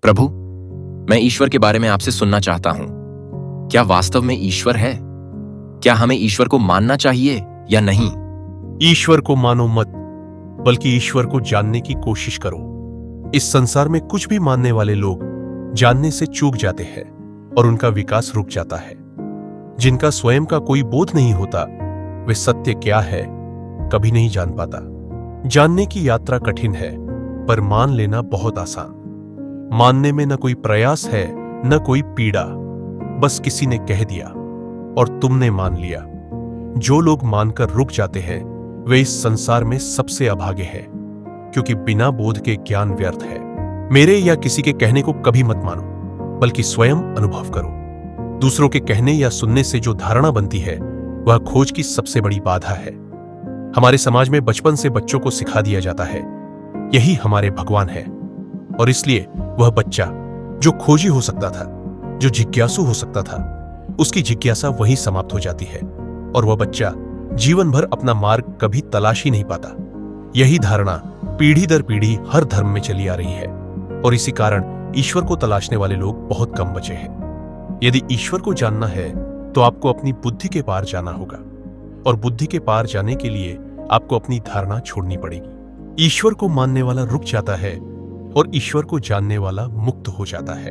प्रभु, मैं ईश्वर के बारे में आपसे सुनना चाहता हूं। क्या वास्तव में ईश्वर है? क्या हमें ईश्वर को मानना चाहिए या नहीं? ईश्वर को मानो मत, बल्कि ईश्वर को जानने की कोशिश करो। इस संसार में कुछ भी मानने वाले लोग जानने से चूक जाते हैं और उनका विकास रुक जाता है। जिनका स्वयं का कोई बोध नहीं होता, वे सत्य क्या है कभी नहीं जान पाता। जानने की यात्रा कठिन है, पर मान लेना बहुत आसान। मानने में न कोई प्रयास है, न कोई पीड़ा, बस किसी ने कह दिया और तुमने मान लिया। जो लोग मानकर रुक जाते हैं, वे इस संसार में सबसे अभागे हैं, क्योंकि बिना बोध के ज्ञान व्यर्थ है। मेरे या किसी के कहने को कभी मत मानो, बल्कि स्वयं अनुभव करो। दूसरों के कहने या सुनने से जो धारणा बनती है, वह खोज की सबसे बड़ी बाधा है। हमारे समाज में बचपन से बच्चों को सिखा दिया जाता है, यही हमारे भगवान है। और इसलिए वह बच्चा जो खोजी हो सकता था, जो जिज्ञासु हो सकता था, उसकी जिज्ञासा वहीं समाप्त हो जाती है और वह बच्चा जीवन भर अपना मार्ग कभी तलाश ही नहीं पाता। यही धारणा पीढ़ी दर पीढ़ी हर धर्म में चली आ रही है और इसी कारण ईश्वर को तलाशने वाले लोग बहुत कम बचे हैं। यदि ईश्वर को जानना है तो आपको अपनी बुद्धि के पार जाना होगा और बुद्धि के पार जाने के लिए आपको अपनी धारणा छोड़नी पड़ेगी। ईश्वर को मानने वाला रुक जाता है और ईश्वर को जानने वाला मुक्त हो जाता है।